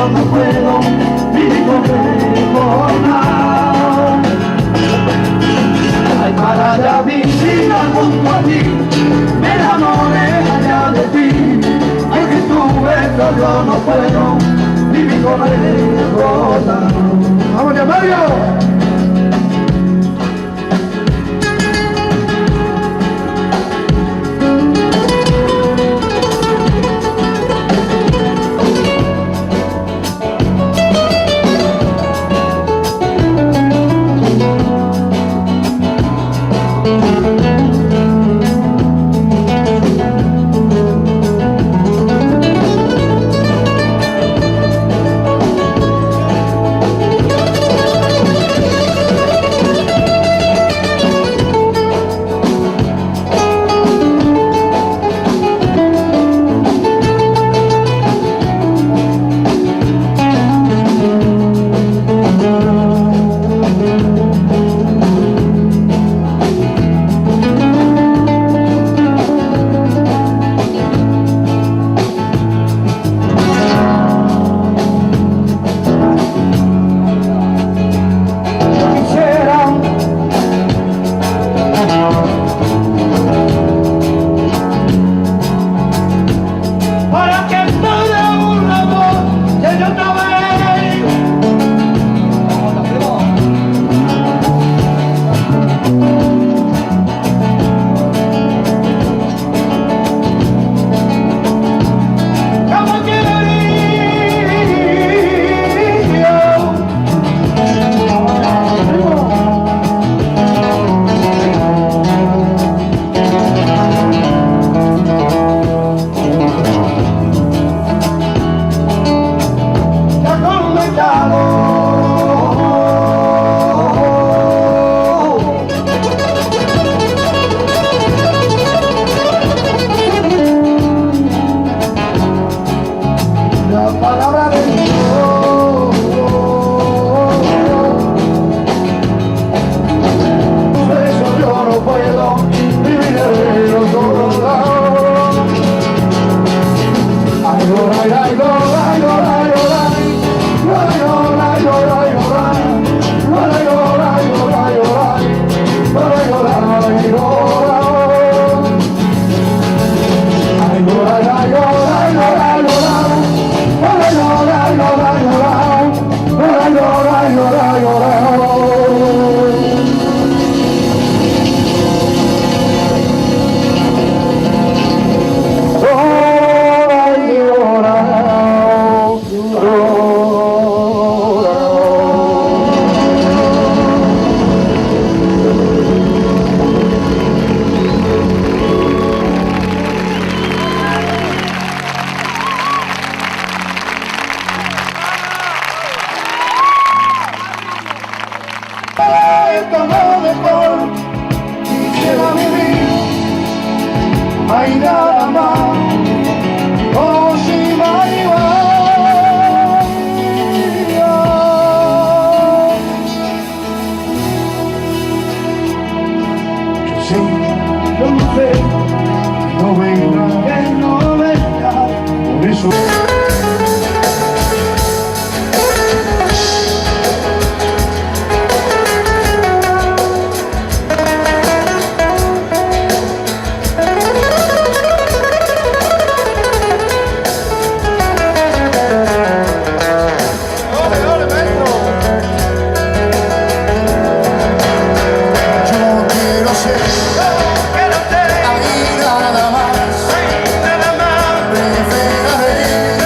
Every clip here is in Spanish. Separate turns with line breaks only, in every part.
no puedo vivir con recordar. Ay, para allá vivir junto a ti, me enamoré allá de ti. Aunque estuve, pero yo no puedo vivir con recordar. ¡Vamos ya, Mario! Hay nada más, oh si María. Yo sé, no venga, que no venga, por eso.
Hay nada más, prefiero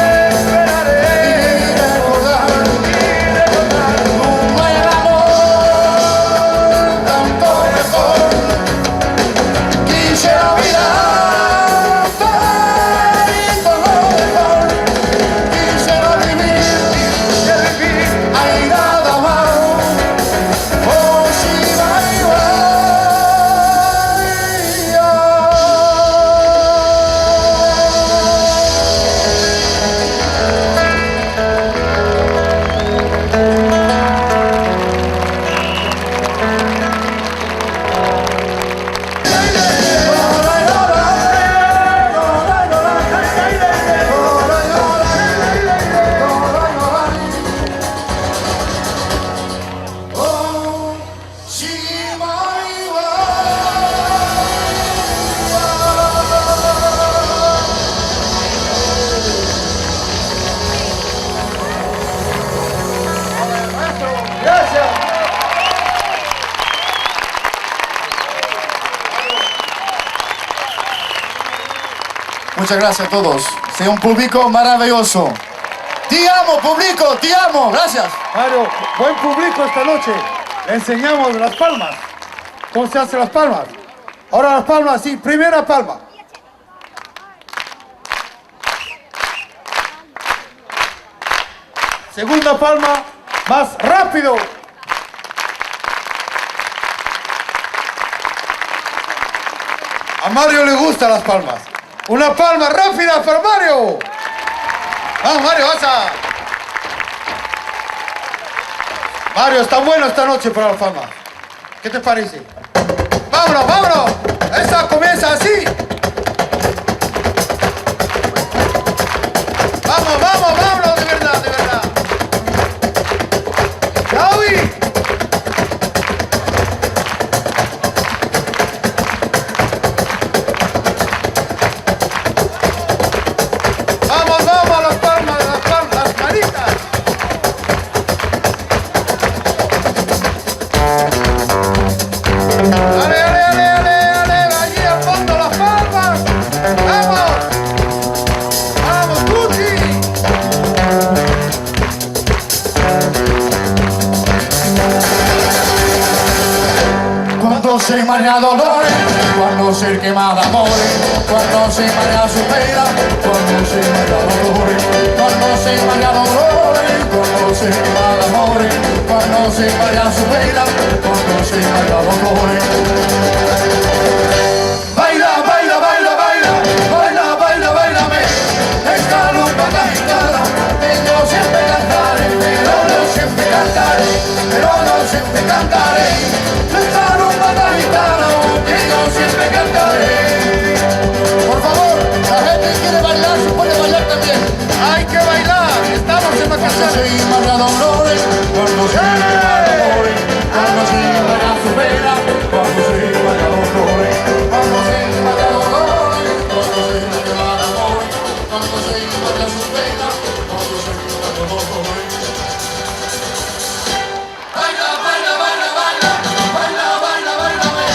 Muchas gracias a todos. Soy un público maravilloso. Te amo, público, te amo. Gracias.
Mario, buen público esta noche. Le enseñamos las palmas. ¿Cómo se hacen las palmas? Ahora las palmas, sí. Primera palma. Segunda palma, más rápido. A Mario le gustan las palmas. Una palma rápida para Mario. Vamos, Mario, vas a... Mario, está bueno esta noche para las palmas. ¿Qué te parece? ¡Vámonos, vámonos! Esa comienza así. Vamos, vamos, vámonos, de verdad, de verdad. ¡Javi! Vamos, vamos, las palmas, las manitas. ¡Ale, ale, ale, ale, ale! ¡Allí al fondo las palmas! ¡Vamos! ¡Vamos, Tutti!
Cuando se marea dolores, cuando se quema de amores, cuando se marea su pena, cuando se marea dolores, cuando se marea dolores, cuando se quema de amores, cuando se marea su pena, cuando se marea dolores. Baila, baila, baila, baila, baila, baila, bailame, esta rumba gitana, que yo siempre cantaré, pero no siempre cantaré, pero no siempre cantaré. Esta rumba gitana, que yo siempre cantaré. Por favor, la gente que quiere bailar, se puede bailar también.
Hay que bailar, estamos en vacaciones.
Cuando se marea dolores, cuando se quema de amores, cuando se marea su pena, cuando se marea dolores, cuando se marea dolores, cuando se quema de amores, cuando se marea su pena, cuando se marea dolores. Baila, baila, baila, baila, baila, baila, bailame,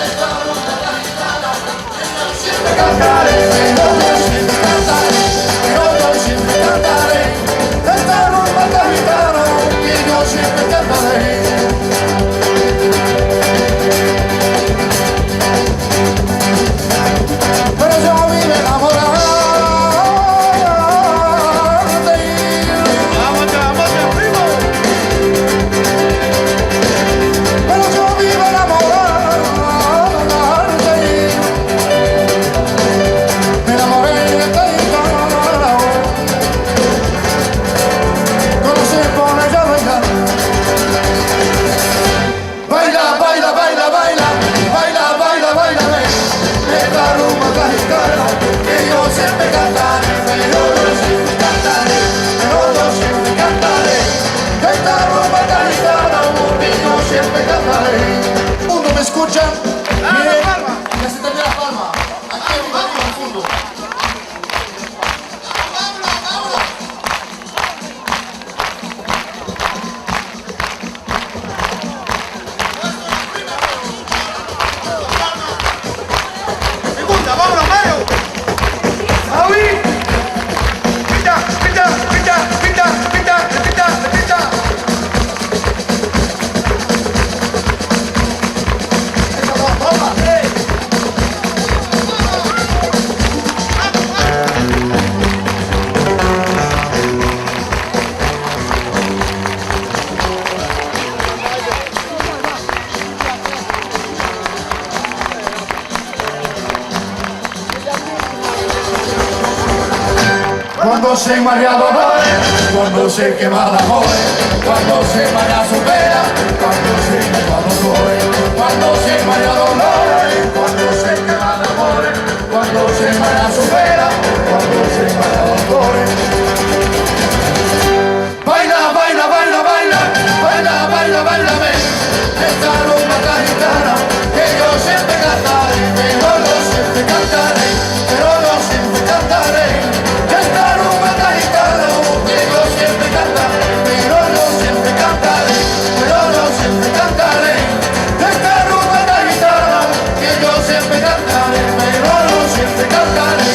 esta rumba gitana, que yo siempre cantaré, pero no siempre cantaré, pero no siempre cantaré, esta rumba gitana, que yo siempre cantaré. Pero yo vivo enamorado de ti.
Vamos ya, primo.
Pero yo vivo enamorado de ti. Me enamoré de ti. Cuando se pone ya a bailar. Baila, baila, baila, baila, baila, baila, bailame. Esta rumba gitana, que yo siempre cantaré, pero no siempre cantaré, pero no siempre cantaré. Esta rumba gitana, que yo siempre cantaré. ¿Mundo me escuchan? Bien. Ya se termina la palma. Aquí arriba, arriba, en el fondo.
Segunda, vámonos, Mario. Javi. Pita, pita, pita, pita, pita, pita, pita.
Estas dos palmas, Cuando se marea dolores, cuando se quema de amores, cuando se marea su pena, cuando se quema dolores, cuando se marea dolores, cuando se quema de amores, cuando se marea su pena, cuando se marea dolores. Baila, baila, baila, baila, baila, baila, bailame, esta rumba gitana, que yo siempre cantaré, pero no siempre cantaré, pero no siempre cantaré. Esta rumba gitana, que yo siempre cantaré, pero no siempre cantaré, pero no siempre cantaré. Esta rumba gitana, que yo siempre cantaré, pero no siempre cantaré.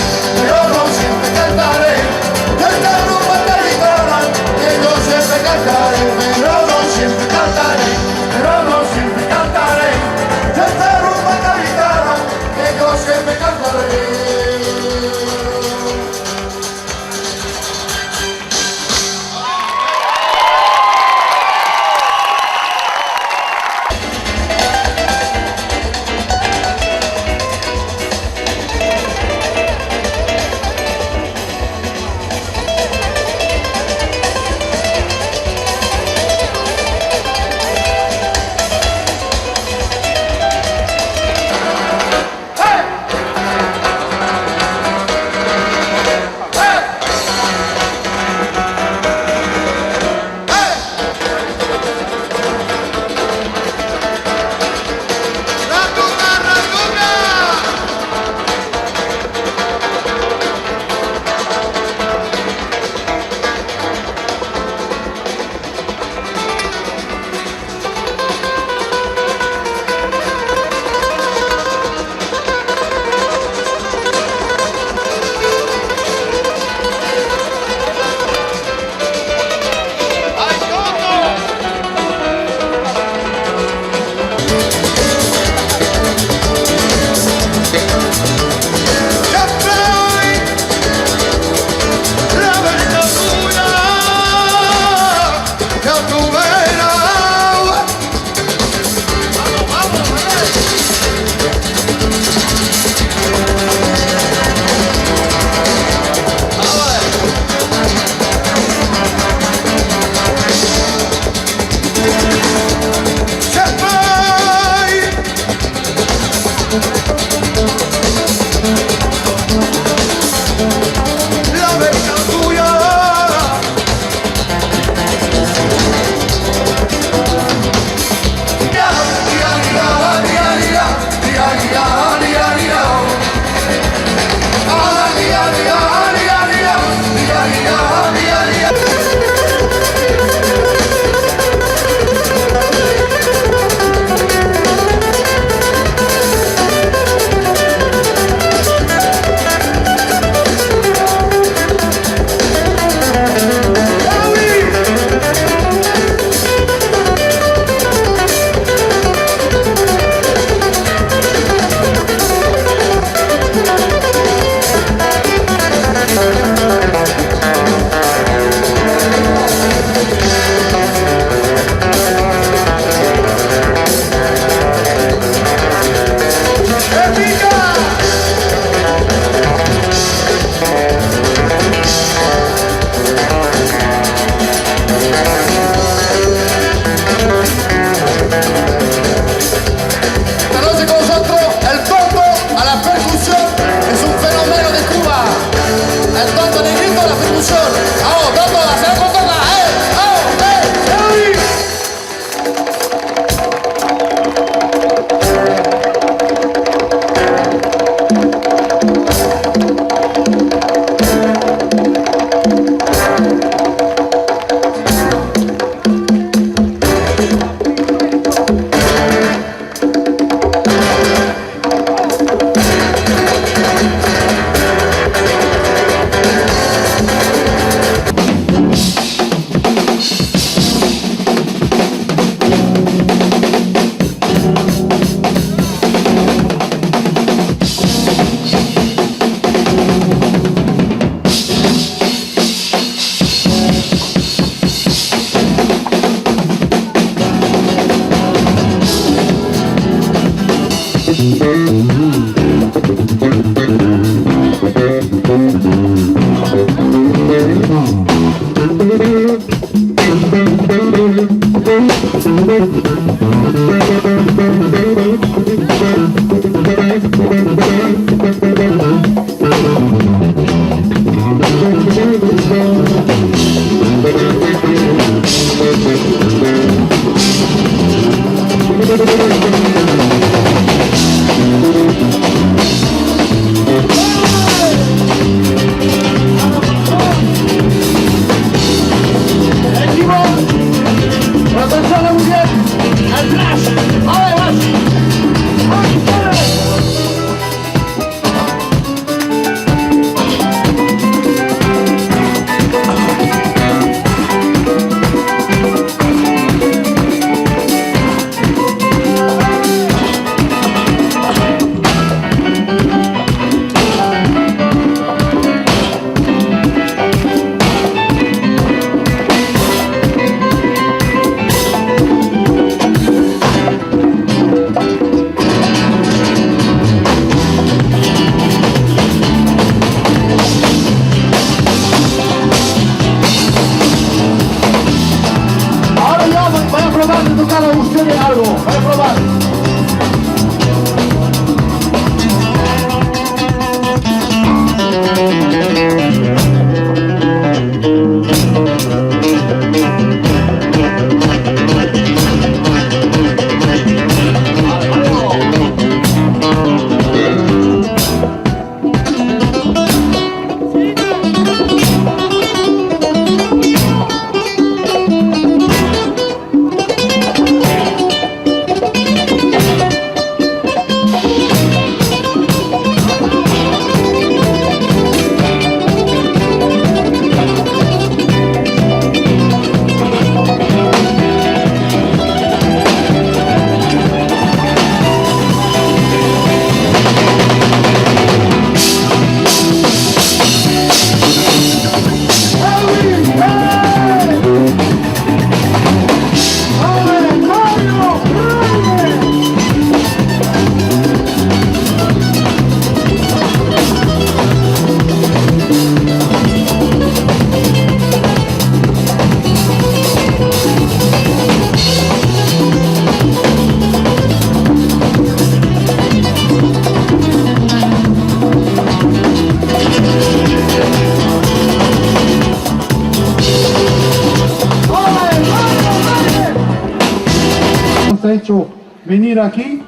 Hecho venir aquí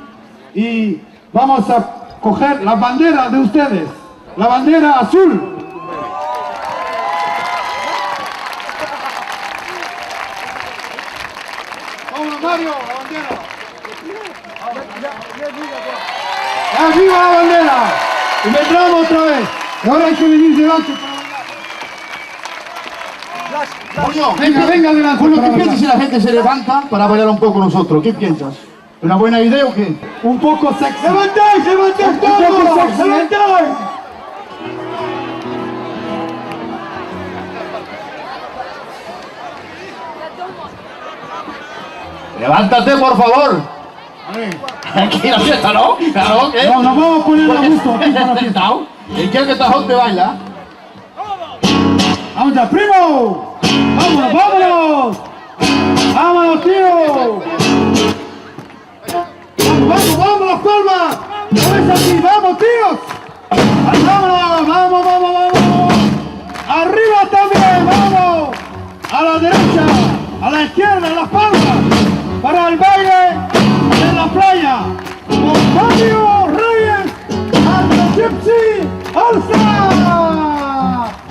y vamos a coger la bandera de ustedes, la bandera azul. Vamos Mario, la bandera. ¡Arriba la bandera! Y vendremos otra vez. Y ahora hay que venir delante para bailar. Venga, venga adelante.
Julio, ¿qué piensas si la gente se levanta para bailar un poco nosotros? ¿Qué piensas? ¿Una buena idea o qué?
Un poco sexy.
¡Levantáis, levantáis todos! ¡Levantáis! ¡Levántate, por favor! Aquí la fiesta, ¿no? Claro, ¿qué?
No, nos vamos a poner a gusto aquí para la fiesta.
¿Y qué que tajón te baila?
¡Vamos ya, primo! ¡Vámonos, vámonos! ¡Vámonos, tío! ¡Vamos, vamos, las palmas! ¡No es así! ¡Vamos, tíos! ¡Vámonos, vamos, vamos, vamos! ¡Arriba también, vamos! A la derecha, a la izquierda, las palmas para el baile en la playa con Mario Reyes, Alta Gypsy, ¡alza!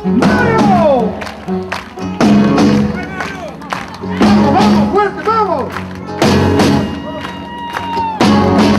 ¡Mario! ¡Vamos, vamos, fuerte, vamos! ¡Vámonos!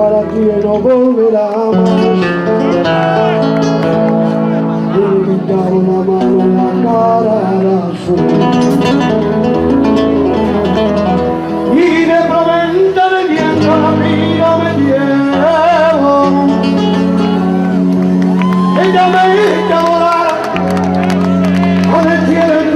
estar aquí y no volverá más. Y me clavo una mano en la cara azul. Y de proventa de viento la vida me llevo. Ella me hizo volar con el cielo en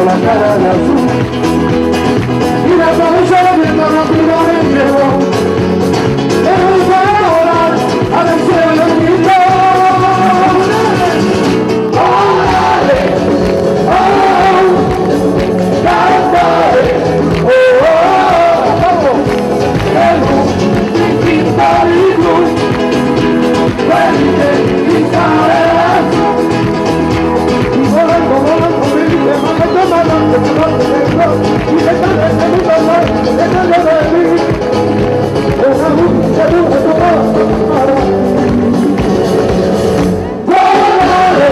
la cara de azul y la cabeza de viento rápido me llevó. Pero fue a volar al cielo en mi volaré,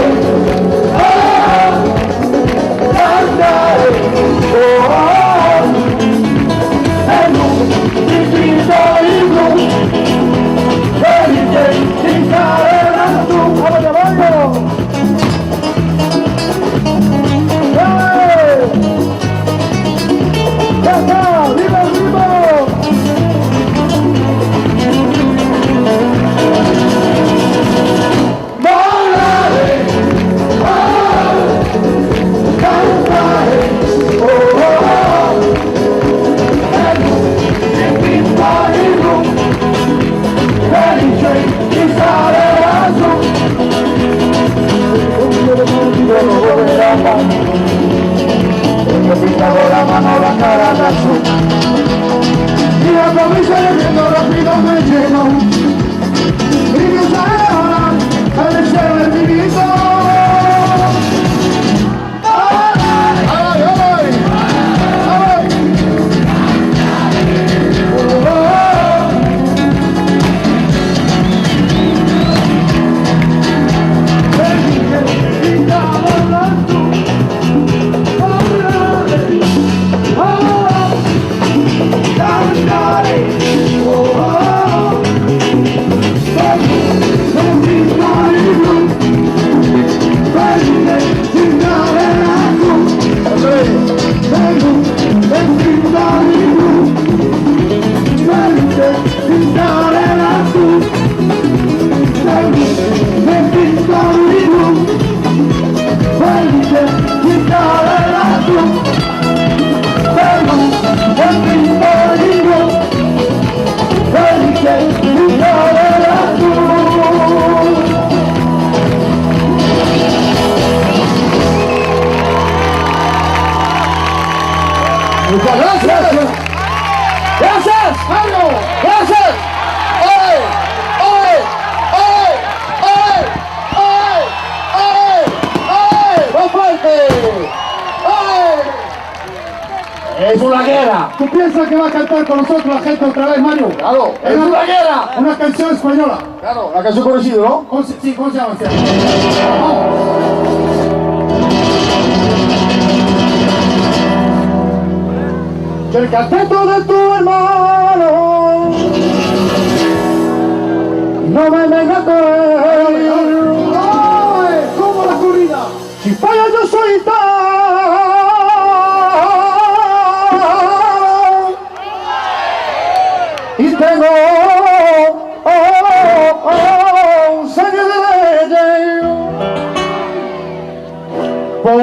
cantaré, en un distinto ritmo, feliz y sarerazo. Volando, volando, la mano la cara de azul y la cabeza de viento rápido me llenó. Y me sale ahora al cielo infinito. Muchas gracias. Gracias, Mario. Gracias. ¡Oye! ¡Oye! ¡Oye! ¡Oye! ¡Oye! ¡Oye! ¡Oye! ¡Más fuerte! ¡Oye! Es una guerra. ¿Tú piensas que va a cantar con nosotros la gente otra vez, Mario? Claro, es una guerra. Una canción española. Claro, la canción conocida, ¿no? Sí, ¿cómo se llama? Vamos. Que el cateto de tu hermano no me venga a coger. ¡Ay! ¡Como la corrida! Si falla yo soy tal y tengo sangre de ley. Para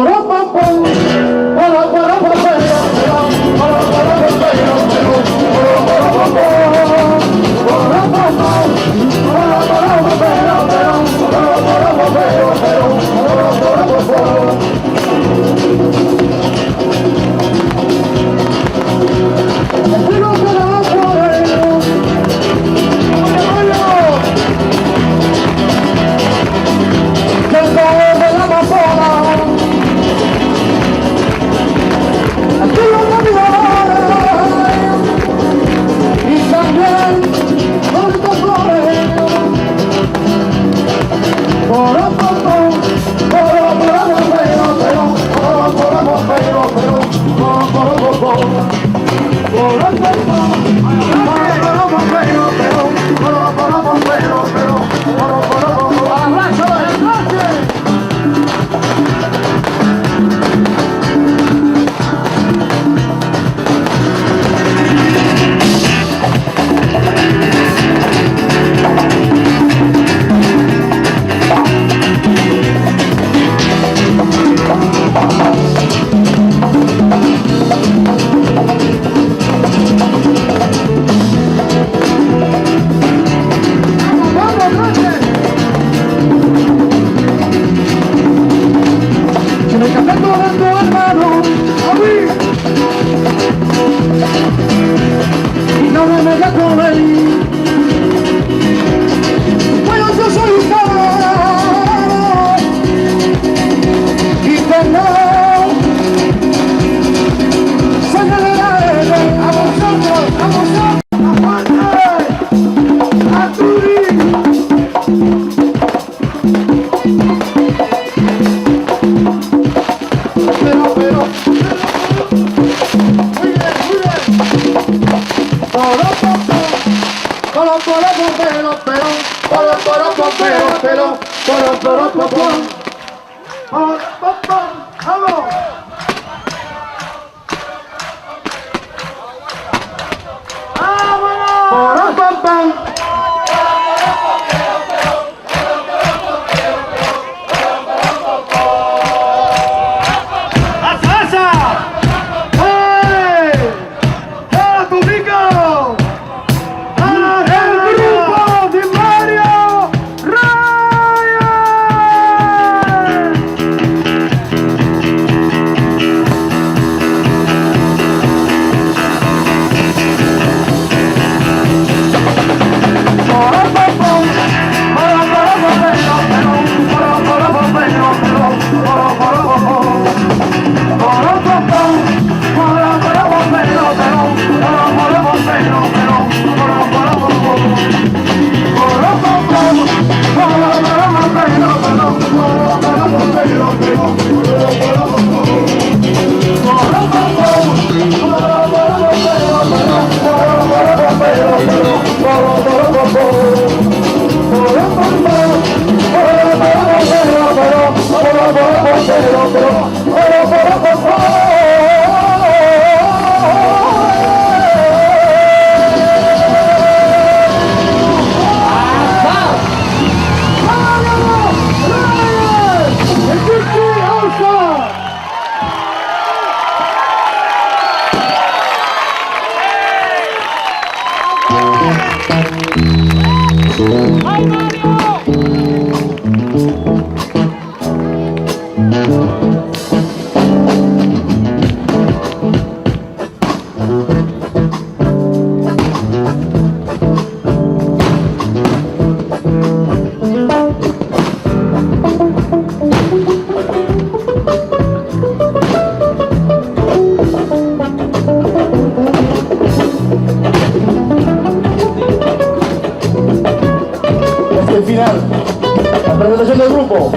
La presentación del grupo.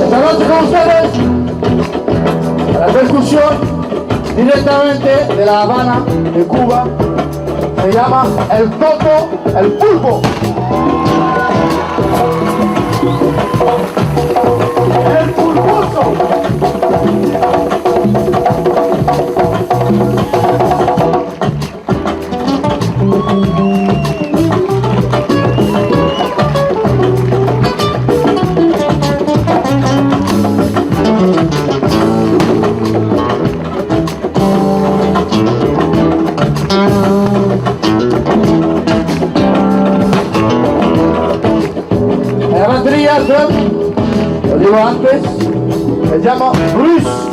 Esta noche con ustedes, la percusión directamente de La Habana, de Cuba, se llama el Toto, el Pulpo. El pulposo. La batería, lo digo antes, se llama Bruce.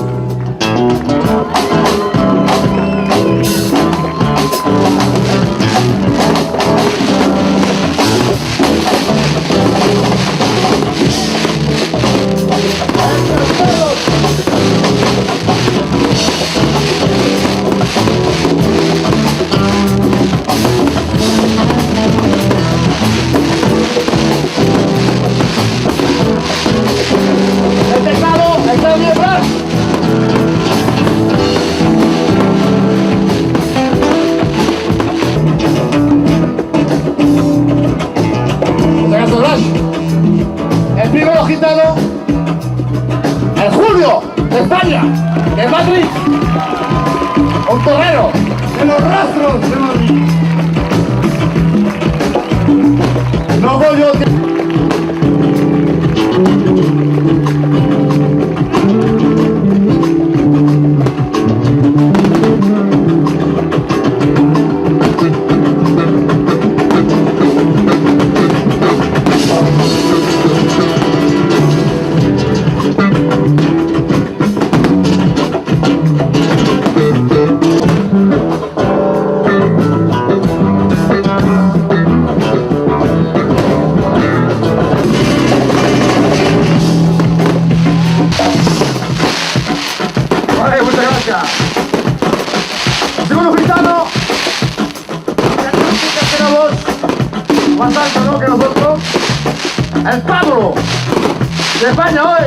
de Madrid, un torero
de los rastros de Madrid.
no voy yo.
Vale, muchas gracias. Segundo gitano, que tiene voz más alta, ¿no?, que nosotros.
El Pablo de España hoy.